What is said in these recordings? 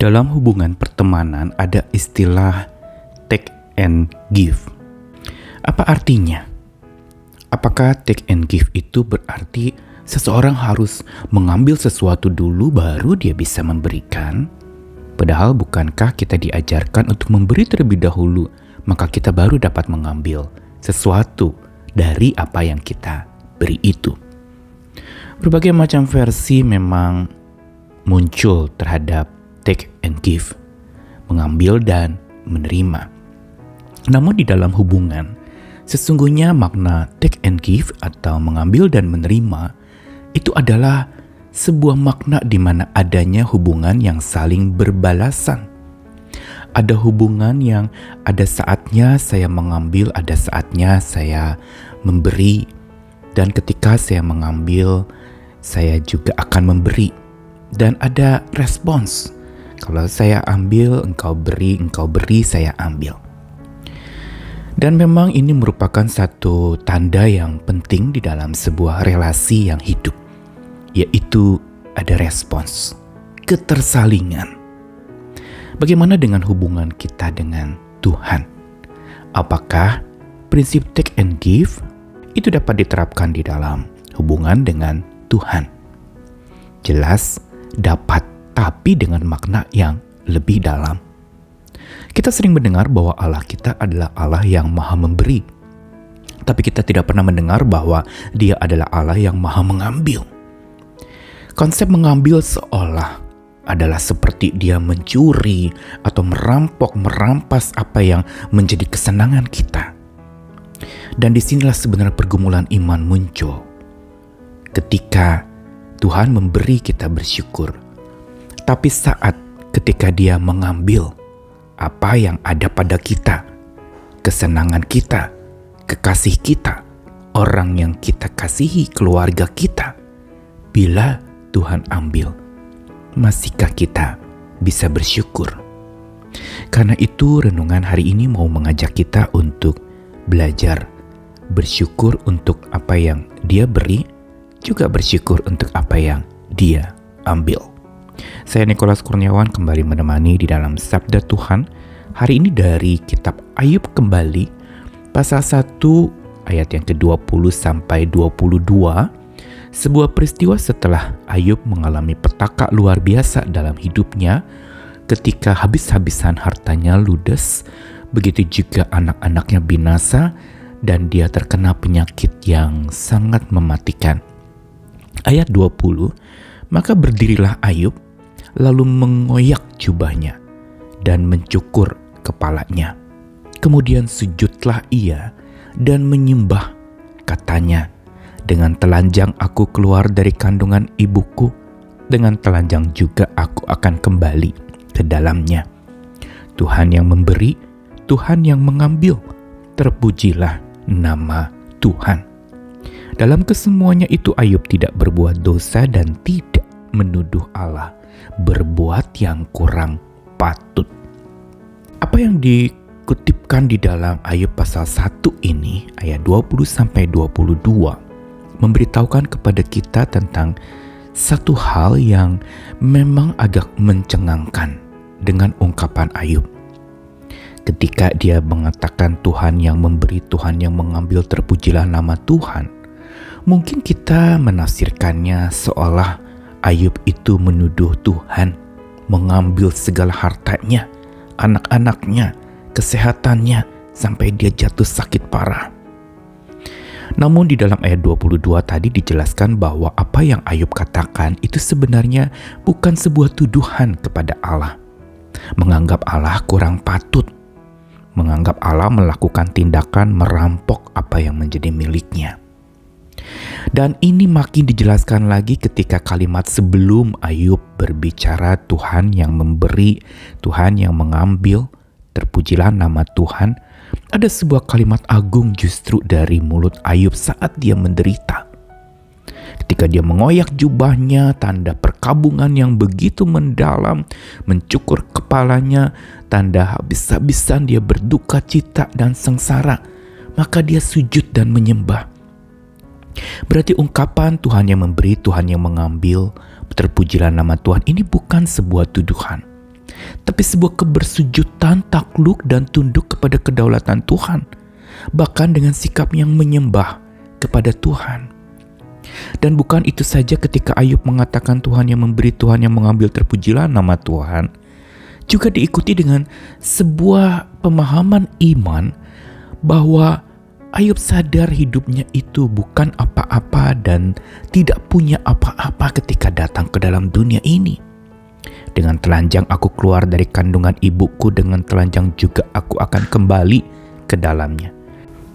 Dalam hubungan pertemanan ada istilah take and give. Apa artinya? Apakah take and give itu berarti seseorang harus mengambil sesuatu dulu baru dia bisa memberikan? Padahal bukankah kita diajarkan untuk memberi terlebih dahulu, maka kita baru dapat mengambil sesuatu dari apa yang kita beri itu. Berbagai macam versi memang muncul terhadap take and give, mengambil dan menerima. Namun di dalam hubungan, sesungguhnya makna take and give atau mengambil dan menerima itu adalah sebuah makna di mana adanya hubungan yang saling berbalasan. Ada hubungan yang ada saatnya saya mengambil, ada saatnya saya memberi. Dan ketika saya mengambil, saya juga akan memberi. Dan ada respons. Kalau saya ambil, engkau beri, saya ambil. Dan memang ini merupakan satu tanda yang penting di dalam sebuah relasi yang hidup, yaitu ada respons, ketersalingan. Bagaimana dengan hubungan kita dengan Tuhan? Apakah prinsip take and give itu dapat diterapkan di dalam hubungan dengan Tuhan? Jelas dapat, tapi dengan makna yang lebih dalam. Kita sering mendengar bahwa Allah kita adalah Allah yang maha memberi. Tapi kita tidak pernah mendengar bahwa Dia adalah Allah yang maha mengambil. Konsep mengambil seolah adalah seperti Dia mencuri atau merampas apa yang menjadi kesenangan kita. Dan disinilah sebenarnya pergumulan iman muncul. Ketika Tuhan memberi, kita bersyukur. Tapi saat ketika Dia mengambil apa yang ada pada kita, kesenangan kita, kekasih kita, orang yang kita kasihi, keluarga kita, bila Tuhan ambil, masihkah kita bisa bersyukur? Karena itu renungan hari ini mau mengajak kita untuk belajar bersyukur untuk apa yang Dia beri, juga bersyukur untuk apa yang Dia ambil. Saya Nikolas Kurniawan kembali menemani di dalam Sabda Tuhan. Hari ini dari kitab Ayub kembali, pasal 1 ayat yang ke-20 sampai 22. Sebuah peristiwa setelah Ayub mengalami petaka luar biasa dalam hidupnya, ketika habis-habisan hartanya ludes, begitu juga anak-anaknya binasa, dan dia terkena penyakit yang sangat mematikan. Ayat 20, maka berdirilah Ayub, lalu mengoyak jubahnya dan mencukur kepalanya. Kemudian sujudlah ia dan menyembah, katanya, dengan telanjang aku keluar dari kandungan ibuku, dengan telanjang juga aku akan kembali ke dalamnya. Tuhan yang memberi, Tuhan yang mengambil, terpujilah nama Tuhan. Dalam kesemuanya itu Ayub tidak berbuat dosa dan tidak menuduh Allah berbuat yang kurang patut. Apa yang dikutipkan di dalam Ayub pasal 1 ini, ayat 20 sampai 22, memberitahukan kepada kita tentang satu hal yang memang agak mencengangkan dengan ungkapan Ayub. Ketika dia mengatakan Tuhan yang memberi, Tuhan yang mengambil, terpujilah nama Tuhan, mungkin kita menafsirkannya seolah Ayub itu menuduh Tuhan mengambil segala hartanya, anak-anaknya, kesehatannya, sampai dia jatuh sakit parah. Namun di dalam ayat 22 tadi dijelaskan bahwa apa yang Ayub katakan itu sebenarnya bukan sebuah tuduhan kepada Allah. Menganggap Allah kurang patut, menganggap Allah melakukan tindakan merampok apa yang menjadi miliknya. Dan ini makin dijelaskan lagi ketika kalimat sebelum Ayub berbicara Tuhan yang memberi, Tuhan yang mengambil, terpujilah nama Tuhan. Ada sebuah kalimat agung justru dari mulut Ayub saat dia menderita. Ketika dia mengoyak jubahnya, tanda perkabungan yang begitu mendalam, mencukur kepalanya, tanda habis-habisan dia berduka cita dan sengsara, maka dia sujud dan menyembah. Berarti ungkapan Tuhan yang memberi, Tuhan yang mengambil, terpujilah nama Tuhan ini bukan sebuah tuduhan. tapi sebuah kebersujudan, takluk, dan tunduk kepada kedaulatan Tuhan, bahkan dengan sikap yang menyembah kepada Tuhan. Dan bukan itu saja, ketika Ayub mengatakan Tuhan yang memberi, Tuhan yang mengambil, terpujilah nama Tuhan, juga diikuti dengan sebuah pemahaman iman bahwa Ayub sadar hidupnya itu bukan apa-apa dan tidak punya apa-apa ketika datang ke dalam dunia ini. Dengan telanjang aku keluar dari kandungan ibuku, dengan telanjang juga aku akan kembali ke dalamnya.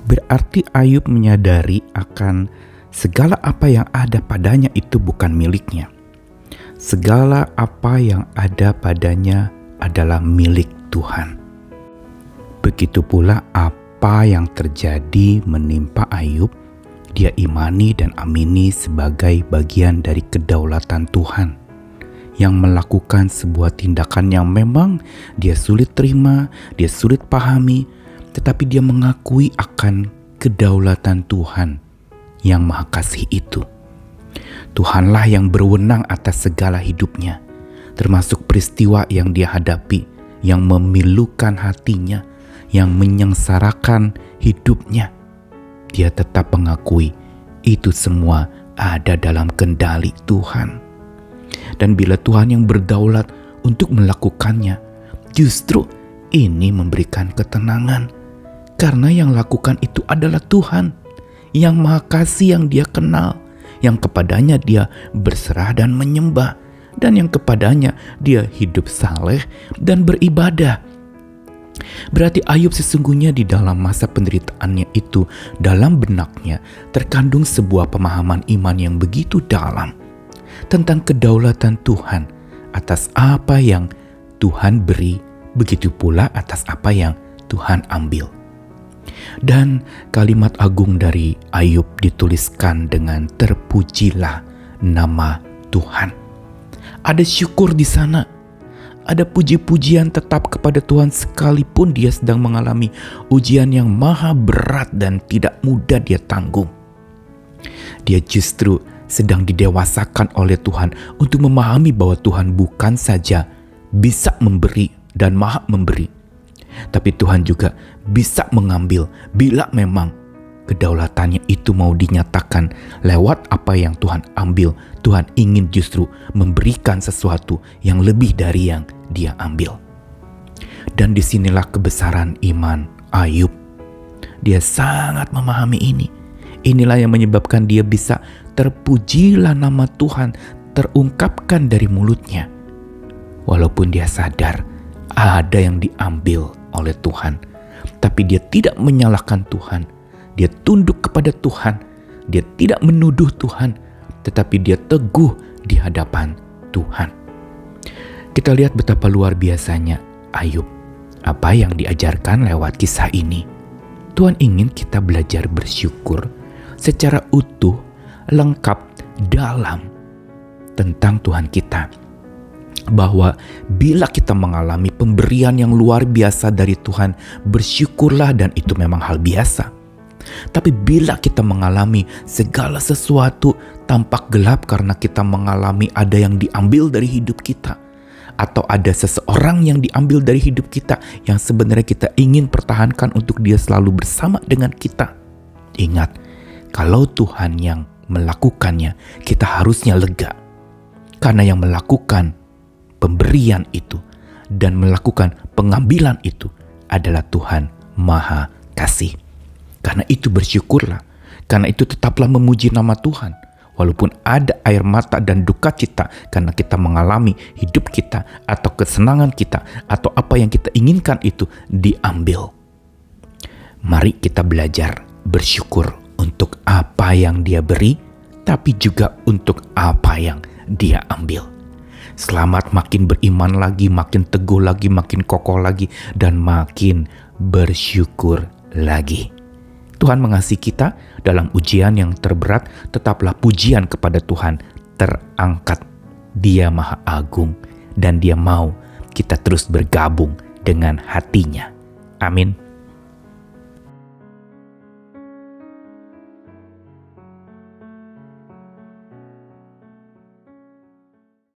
Berarti Ayub menyadari akan segala apa yang ada padanya itu bukan miliknya. Segala apa yang ada padanya adalah milik Tuhan. Begitu pula apa yang terjadi menimpa Ayub, dia imani dan amini sebagai bagian dari kedaulatan Tuhan yang melakukan sebuah tindakan yang memang dia sulit terima, dia sulit pahami, tetapi dia mengakui akan kedaulatan Tuhan yang Maha Kasih itu. Tuhanlah yang berwenang atas segala hidupnya, termasuk peristiwa yang dia hadapi, yang memilukan hatinya, yang menyengsarakan hidupnya. Dia tetap mengakui itu semua ada dalam kendali Tuhan. Dan bila Tuhan yang berdaulat untuk melakukannya, justru ini memberikan ketenangan, karena yang lakukan itu adalah Tuhan yang Maha Kasih, yang dia kenal, yang kepadanya dia berserah dan menyembah, dan yang kepadanya dia hidup saleh dan beribadah. Berarti Ayub sesungguhnya di dalam masa penderitaannya itu, dalam benaknya terkandung sebuah pemahaman iman yang begitu dalam tentang kedaulatan Tuhan atas apa yang Tuhan beri, begitu pula atas apa yang Tuhan ambil. Dan kalimat agung dari Ayub dituliskan dengan terpujilah nama Tuhan. Ada syukur di sana. Ada puji-pujian tetap kepada Tuhan sekalipun dia sedang mengalami ujian yang maha berat dan tidak mudah dia tanggung. Dia justru sedang didewasakan oleh Tuhan untuk memahami bahwa Tuhan bukan saja bisa memberi dan maha memberi, tapi Tuhan juga bisa mengambil bila memang kedaulatannya itu mau dinyatakan lewat apa yang Tuhan ambil. Tuhan ingin justru memberikan sesuatu yang lebih dari yang dia ambil. Dan disinilah kebesaran iman Ayub. Dia sangat memahami ini. Inilah yang menyebabkan dia bisa terpujilah nama Tuhan terungkapkan dari mulutnya. Walaupun dia sadar ada yang diambil oleh Tuhan, tapi dia tidak menyalahkan Tuhan. Dia tunduk kepada Tuhan. Dia tidak menuduh Tuhan, tetapi dia teguh di hadapan Tuhan. Kita lihat betapa luar biasanya Ayub. Apa yang diajarkan lewat kisah ini. Tuhan ingin kita belajar bersyukur secara utuh, lengkap, dalam tentang Tuhan kita. Bahwa bila kita mengalami pemberian yang luar biasa dari Tuhan, bersyukurlah, dan itu memang hal biasa. Tapi bila kita mengalami segala sesuatu tampak gelap karena kita mengalami ada yang diambil dari hidup kita, atau ada seseorang yang diambil dari hidup kita yang sebenarnya kita ingin pertahankan untuk dia selalu bersama dengan kita, ingat, kalau Tuhan yang melakukannya, kita harusnya lega. Karena yang melakukan pemberian itu dan melakukan pengambilan itu adalah Tuhan Maha Kasih. Karena itu bersyukurlah. Karena itu tetaplah memuji nama Tuhan. Walaupun ada air mata dan duka cita karena kita mengalami hidup kita atau kesenangan kita atau apa yang kita inginkan itu diambil. Mari kita belajar bersyukur untuk apa yang Dia beri, tapi juga untuk apa yang Dia ambil. Selamat makin beriman lagi, makin teguh lagi, makin kokoh lagi, dan makin bersyukur lagi. Tuhan mengasihi kita dalam ujian yang terberat, tetaplah pujian kepada Tuhan terangkat. Dia Maha Agung dan Dia mau kita terus bergabung dengan hati-Nya. Amin.